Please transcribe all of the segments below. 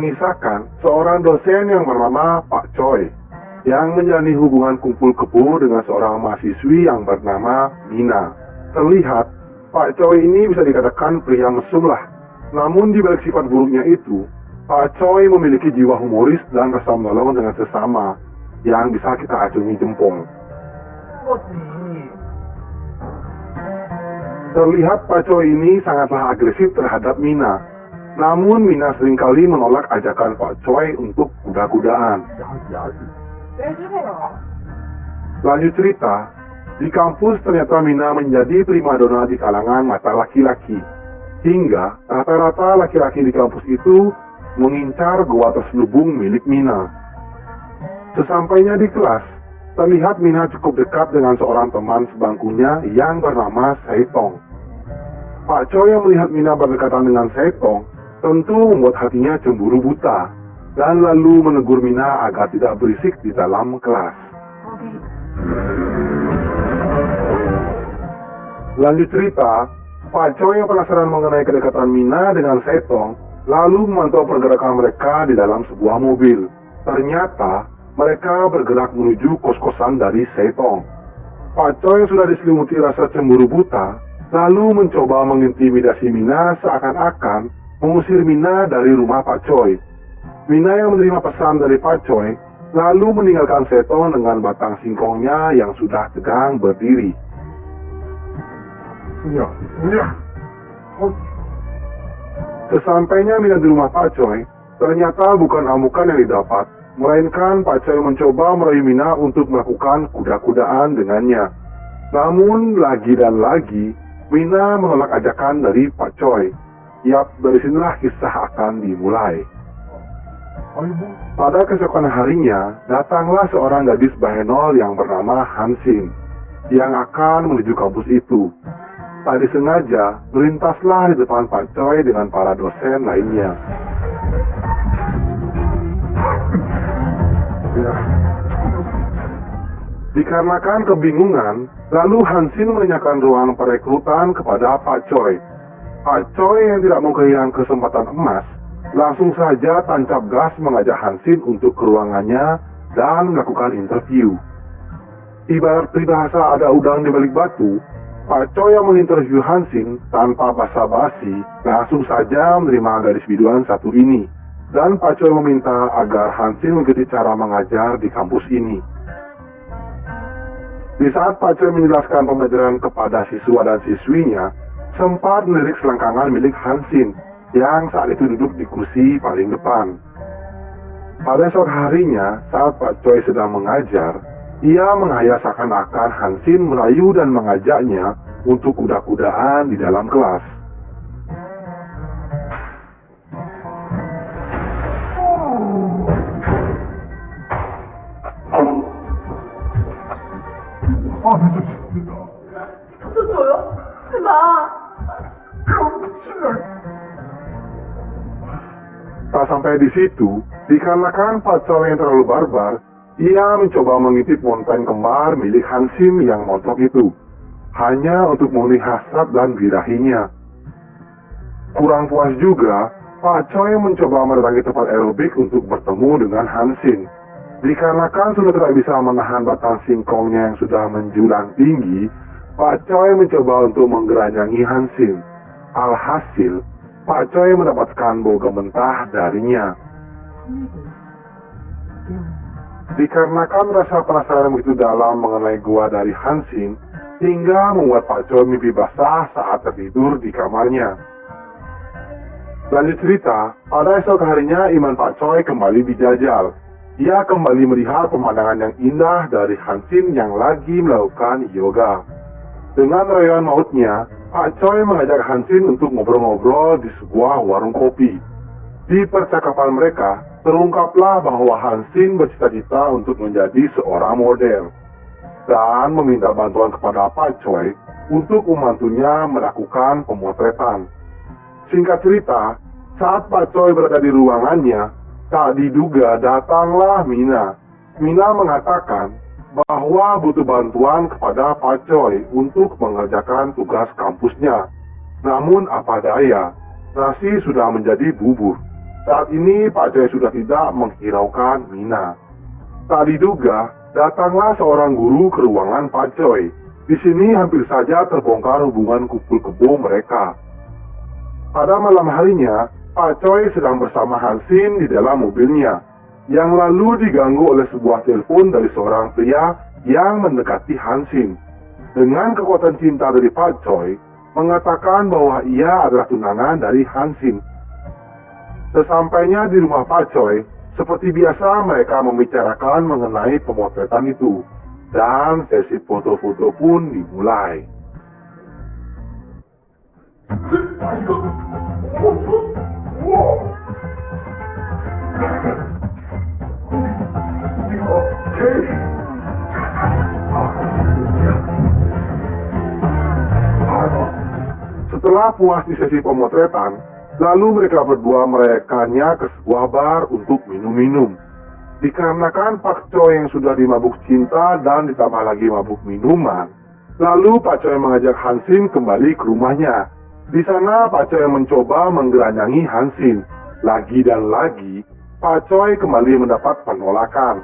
mengisahkan seorang dosen yang bernama Pak Choi yang menjalani hubungan kumpul kebo dengan seorang mahasiswi yang bernama Mina. Terlihat Pak Choi ini bisa dikatakan pria mesum lah. Namun di balik sifat buruknya itu, Pak Choi memiliki jiwa humoris dan rasa menolong dengan sesama yang bisa kita acungi jempol. Terlihat Pak Choi ini sangatlah agresif terhadap Mina. Namun Mina seringkali menolak ajakan Pak Choi untuk kuda-kudaan. Lanjut cerita, di kampus ternyata Mina menjadi primadona di kalangan mata laki-laki. Hingga rata-rata laki-laki di kampus itu mengincar gua terselubung milik Mina. Sesampainya di kelas, terlihat Mina cukup dekat dengan seorang teman sebangkunya yang bernama Saitong. Pak Choi yang melihat Mina berdekatan dengan Saitong tentu membuat hatinya cemburu buta dan lalu menegur Mina agar tidak berisik di dalam kelas. Lanjut cerita, Pak Choi yang penasaran mengenai kedekatan Mina dengan Saitong lalu memantau pergerakan mereka di dalam sebuah mobil. Ternyata mereka bergerak menuju kos-kosan dari Saitong. Pak Choi sudah diselimuti rasa cemburu buta, lalu mencoba mengintimidasi Mina seakan-akan mengusir Mina dari rumah Pak Choi. Mina yang menerima pesan dari Pak Choi, lalu meninggalkan Saitong dengan batang singkongnya yang sudah tegang berdiri. Sesampainya Mina di rumah Pak Choi, ternyata bukan amukan yang didapat, melainkan Pak Choi mencoba merayu Mina untuk melakukan kuda-kudaan dengannya. Namun lagi dan lagi, Mina menolak ajakan dari Pak Choi. Yap, dari sinilah kisah akan dimulai. Pada keesokan harinya, datanglah seorang gadis Bahenol yang bernama Hansin, yang akan menuju kampus itu. Tak disengaja, melintaslah di depan Pak Choi dengan para dosen lainnya. Dikarenakan kebingungan, lalu Hansin menanyakan ruang perekrutan kepada Pak Choi. Pak Choi yang tidak mau kehilangan kesempatan emas, langsung saja tancap gas mengajak Hansin untuk ke ruangannya dan melakukan interview. Ibarat peribahasa ada udang di balik batu, Pak Choi yang menginterview Hansin tanpa basa-basi langsung saja menerima gadis biduan satu ini. Dan Pak Choi meminta agar Hansin mengikuti cara mengajar di kampus ini. Di saat Pak Choi menjelaskan pembelajaran kepada siswa dan siswinya, sempat melirik selangkangan milik Hansin yang saat itu duduk di kursi paling depan. Pada esok harinya, saat Pak Choi sedang mengajar, ia menghayal seakan-akan Hansin merayu dan mengajaknya untuk kuda-kudaan di dalam kelas. Tak sampai di situ, dikarenakan Pak Choi yang terlalu barbar, ia mencoba mengintip montagne kembar milik Hansin yang montok itu, hanya untuk memenuhi hasrat dan birahinya. Kurang puas juga, Pak Choi mencoba mendatangi tempat aerobik untuk bertemu dengan Hansin. Dikarenakan sudah tidak bisa menahan batang singkongnya yang sudah menjulang tinggi, Pak Choi mencoba untuk menggeranjangi Hansin. Alhasil, Pak Choi mendapatkan bau gementah darinya. Dikarenakan rasa penasaran begitu dalam mengenai gua dari Hansin, hingga membuat Pak Choi mimpi basah saat tertidur di kamarnya. Lanjut cerita, pada esok harinya iman Pak Choi kembali dijajal. Ia kembali melihat pemandangan yang indah dari Hansin yang lagi melakukan yoga. Dengan rayuan mautnya, Pak Choi mengajak Hansin untuk ngobrol-ngobrol di sebuah warung kopi. Di percakapan mereka, terungkaplah bahwa Hansin bercita-cita untuk menjadi seorang model dan meminta bantuan kepada Pak Choi untuk membantunya melakukan pemotretan. Singkat cerita, saat Pak Choi berada di ruangannya, tak diduga datanglah Mina. Mina mengatakan bahwa butuh bantuan kepada Pak Choi untuk mengerjakan tugas kampusnya. Namun apa daya, nasi sudah menjadi bubur. Saat ini Pak Choi sudah tidak menghiraukan Mina. Tak diduga, datanglah seorang guru ke ruangan Pak Choi. Di sini hampir saja terbongkar hubungan kumpul kebo mereka. Pada malam harinya, Pak Choi sedang bersama Hansin di dalam mobilnya, yang lalu diganggu oleh sebuah telepon dari seorang pria yang mendekati Hansin. Dengan kekuatan cinta dari Pak Choi, mengatakan bahwa ia adalah tunangan dari Hansin. Sesampainya di rumah Pak Choi, seperti biasa mereka membicarakan mengenai pemotretan itu, dan sesi foto-foto pun dimulai. Setelah puas di sesi pemotretan, lalu mereka berdua merayakannya ke sebuah bar untuk minum-minum. Dikarenakan Pak Choi yang sudah dimabuk cinta dan ditambah lagi mabuk minuman, lalu Pak Choi mengajak Hansin kembali ke rumahnya. Di sana Pak Choi mencoba menggeranyangi Hansin. Lagi dan lagi, Pak Choi kembali mendapat penolakan,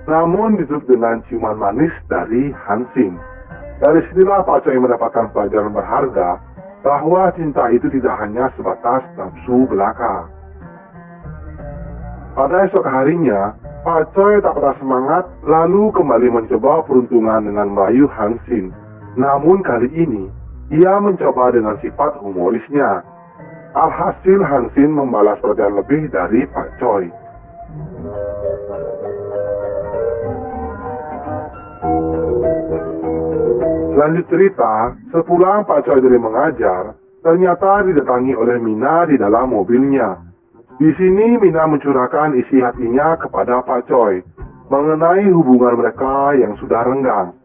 namun ditutup dengan ciuman manis dari Hansin. Dari sinilah Pak Choi mendapatkan pelajaran berharga bahwa cinta itu tidak hanya sebatas nafsu belaka. Pada esok harinya, Pak Choi tak patah semangat lalu kembali mencoba peruntungan dengan merayu Hansin. Namun kali ini, ia mencoba dengan sifat humorisnya. Alhasil Hansin membalas perhatian lebih dari Pak Choi. Lanjut cerita, sepulang Pak Choi dari mengajar, ternyata didatangi oleh Mina di dalam mobilnya. Di sini Mina mencurahkan isi hatinya kepada Pak Choi mengenai hubungan mereka yang sudah renggang.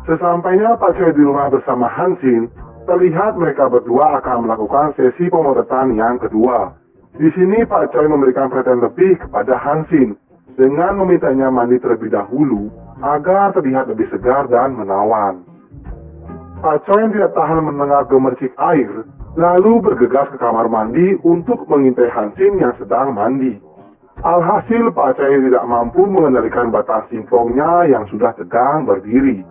Sesampainya Pak Choi di rumah bersama Hansin, terlihat mereka berdua akan melakukan sesi pemotretan yang kedua. Di sini Pak Choi memberikan perhatian lebih kepada Hansin dengan memintanya mandi terlebih dahulu agar terlihat lebih segar dan menawan. Pak Choi yang tidak tahan mendengar gemercik air, lalu bergegas ke kamar mandi untuk mengintai Hansin yang sedang mandi. Alhasil Pak Choi tidak mampu mengendalikan batang singkongnya yang sudah tegang berdiri.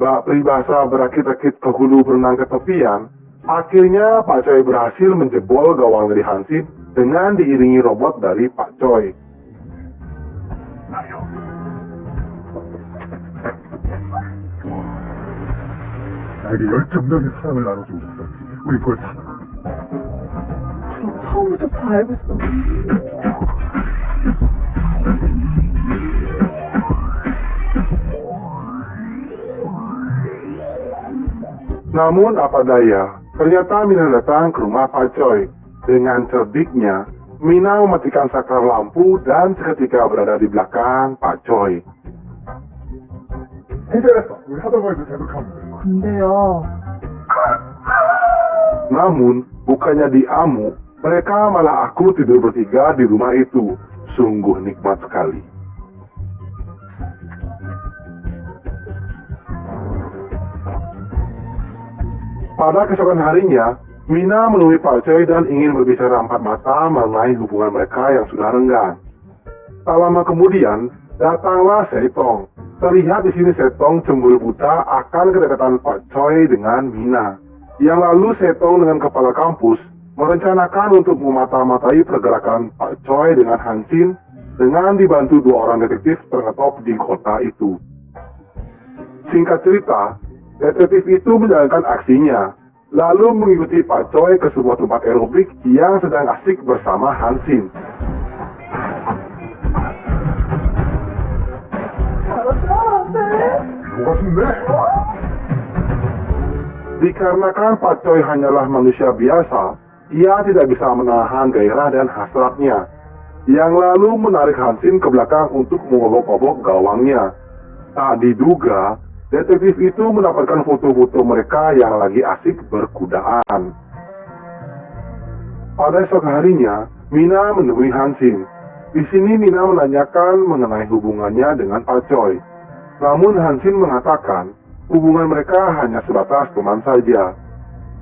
Bak peribahasa berakit-akit ke hulu berenang ke tepian, akhirnya Pak Choi berhasil menjebol gawang dari Hansin dengan diiringi robot dari Pak Choi. 나에게 열정적인 사랑을 나눠주고 있었지. 우리 그걸 다 처음부터 다 알고 있어. Namun apa daya, ternyata Mina datang ke rumah Pak Choi. Dengan cerdiknya, Mina mematikan saklar lampu dan seketika berada di belakang Pak Choi. 해결했어. 우리 하던 거 이제 계속하면 돼. 근데요. Namun, bukannya diamuk, mereka malah akur tidur bertiga di rumah itu. Sungguh nikmat sekali. Pada keesokan harinya, Mina menemui Pak Choi dan ingin berbicara empat mata mengenai hubungan mereka yang sudah renggang. Tak lama kemudian, datanglah Setong. Terlihat di sini Setong cemburu buta akan kedekatan Pak Choi dengan Mina. Yang lalu Setong dengan kepala kampus merencanakan untuk memata-matai pergerakan Pak Choi dengan Hansin dengan dibantu dua orang detektif terngetop di kota itu. Singkat cerita, detektif itu menjalankan aksinya, lalu mengikuti Pak Choi ke sebuah tempat aerobik yang sedang asik bersama Hansin. Dikarenakan Pak Choi hanyalah manusia biasa, ia tidak bisa menahan gairah dan hasratnya. Yang lalu menarik Hansin ke belakang untuk mengobok-obok gawangnya. Tak diduga, detektif itu mendapatkan foto-foto mereka yang lagi asik berkudaan. Pada esok harinya, Mina menemui Hansin. Di sini Mina menanyakan mengenai hubungannya dengan Pak Choi. Namun Hansin mengatakan hubungan mereka hanya sebatas teman saja.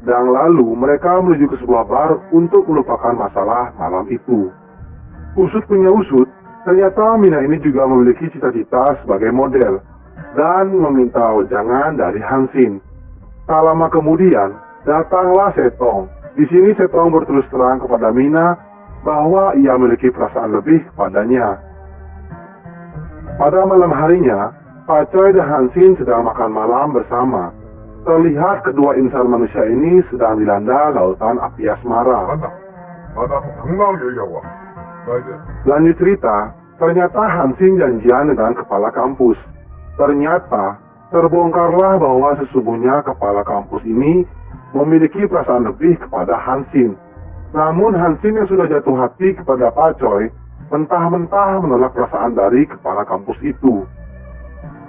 Dan lalu mereka menuju ke sebuah bar untuk melupakan masalah malam itu. Usut punya usut, ternyata Mina ini juga memiliki cita-cita sebagai model dan meminta wejangan dari Hansin. Tak lama kemudian, datanglah Setong. Di sini Setong berterus terang kepada Mina bahwa ia memiliki perasaan lebih kepadanya. Pada malam harinya, Pak Choi dan Hansin sedang makan malam bersama. Terlihat kedua insan manusia ini sedang dilanda lautan api asmara. 만나. 나하고 당당하게 얘기하고 와. 나 이제 Lanjut cerita, ternyata Hansin janjian dengan kepala kampus. Ternyata, terbongkarlah bahwa sesungguhnya kepala kampus ini memiliki perasaan lebih kepada Hansin. Namun Hansin yang sudah jatuh hati kepada Pak Choi, mentah-mentah menolak perasaan dari kepala kampus itu.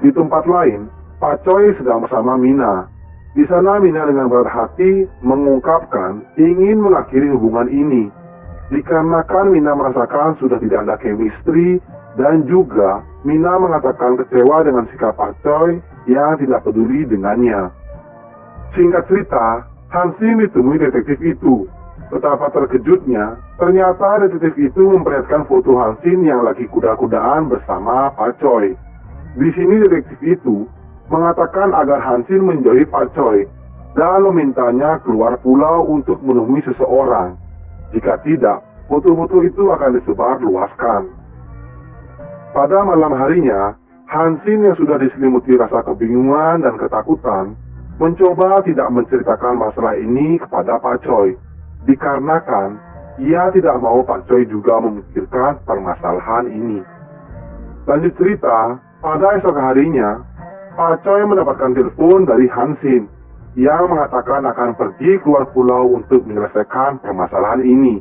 Di tempat lain, Pak Choi sedang bersama Mina. Di sana Mina dengan berat hati mengungkapkan ingin mengakhiri hubungan ini. Dikarenakan Mina merasakan sudah tidak ada chemistry dan juga Mina mengatakan kecewa dengan sikap Pak Choi yang tidak peduli dengannya. Singkat cerita, Hansin ditemui detektif itu. Betapa terkejutnya, ternyata detektif itu memperlihatkan foto Hansin yang lagi kuda-kudaan bersama Pak Choi. Di sini detektif itu mengatakan agar Hansin menjauhi Pak Choi dan memintanya keluar pulau untuk menemui seseorang. Jika tidak, foto-foto itu akan disebar luaskan. Pada malam harinya, Hansin yang sudah diselimuti rasa kebingungan dan ketakutan mencoba tidak menceritakan masalah ini kepada Pak Choi, dikarenakan ia tidak mau Pak Choi juga memikirkan permasalahan ini. Lanjut cerita, pada esok harinya, Pak Choi mendapatkan telepon dari Hansin yang mengatakan akan pergi keluar pulau untuk menyelesaikan permasalahan ini.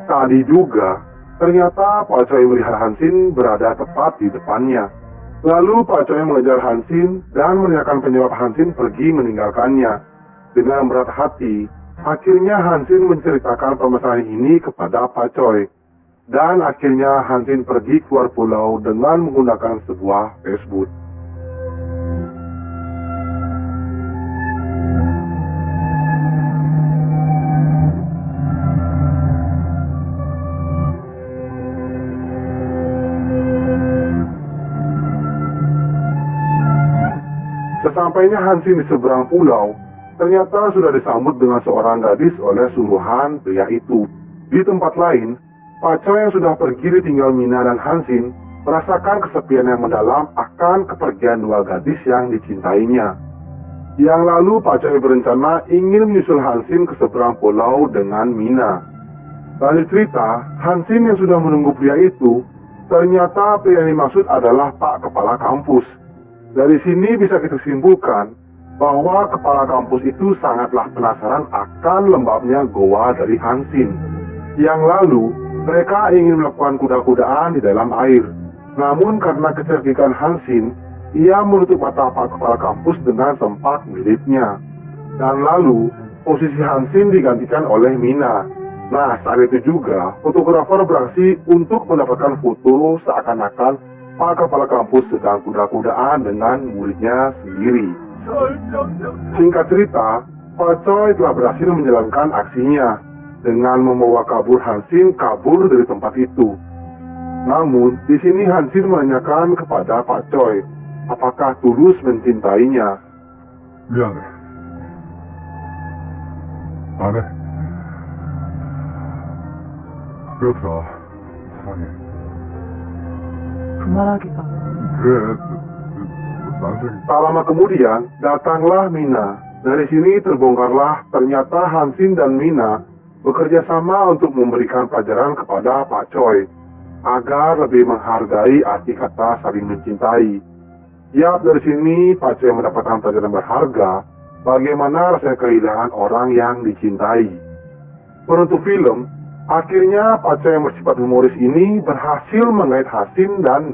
Tak diduga, ternyata Pak Choi melihat Hansin berada tepat di depannya. Lalu Pak Choi mengejar Hansin dan menanyakan penyebab Hansin pergi meninggalkannya. Dengan berat hati, akhirnya Hansin menceritakan permasalahan ini kepada Pak Choi. Dan akhirnya Hansin pergi keluar pulau dengan menggunakan sebuah Facebook. Sesampainya Hansin di seberang pulau, ternyata sudah disambut dengan seorang gadis oleh suruhan pria itu. Di tempat lain, Pak Choi yang sudah pergi ditinggal Mina dan Hansin merasakan kesepian yang mendalam akan kepergian dua gadis yang dicintainya. Yang lalu Pak Choi berencana ingin menyusul Hansin ke seberang pulau dengan Mina. Lanjut cerita, Hansin yang sudah menunggu pria itu, ternyata pria yang dimaksud adalah Pak Kepala Kampus. Dari sini bisa kita simpulkan bahwa kepala kampus itu sangatlah penasaran akan lembabnya goa dari Hansin. Yang lalu, mereka ingin melakukan kuda-kudaan di dalam air. Namun karena kecerdikan Hansin, ia menutup mata Pak Kepala Kampus dengan sempak miliknya. Dan lalu, posisi Hansin digantikan oleh Mina. Nah, saat itu juga, fotografer beraksi untuk mendapatkan foto seakan-akan Pak Kepala Kampus sedang kuda-kudaan dengan muridnya sendiri. Singkat cerita, Pak Choi telah berhasil menjalankan aksinya dengan membawa kabur Hansin kabur dari tempat itu. Namun, di sini Hansin menanyakan kepada Pak Choi, apakah tulus mencintainya. 미안해. 안 해. 그렇다. 사랑해. 그만하기가. 그래. 난생 Tak lama kemudian, datanglah Mina. Dari sini terbongkarlah ternyata Hansin dan Mina bekerja sama untuk memberikan pelajaran kepada Pak Choi agar lebih menghargai arti kata saling mencintai. Yap, dari sini Pak Choi mendapatkan pelajaran berharga bagaimana rasanya kehilangan orang yang dicintai. Penutup film, akhirnya Pak Choi yang bersifat humoris ini berhasil mengait Hansin dan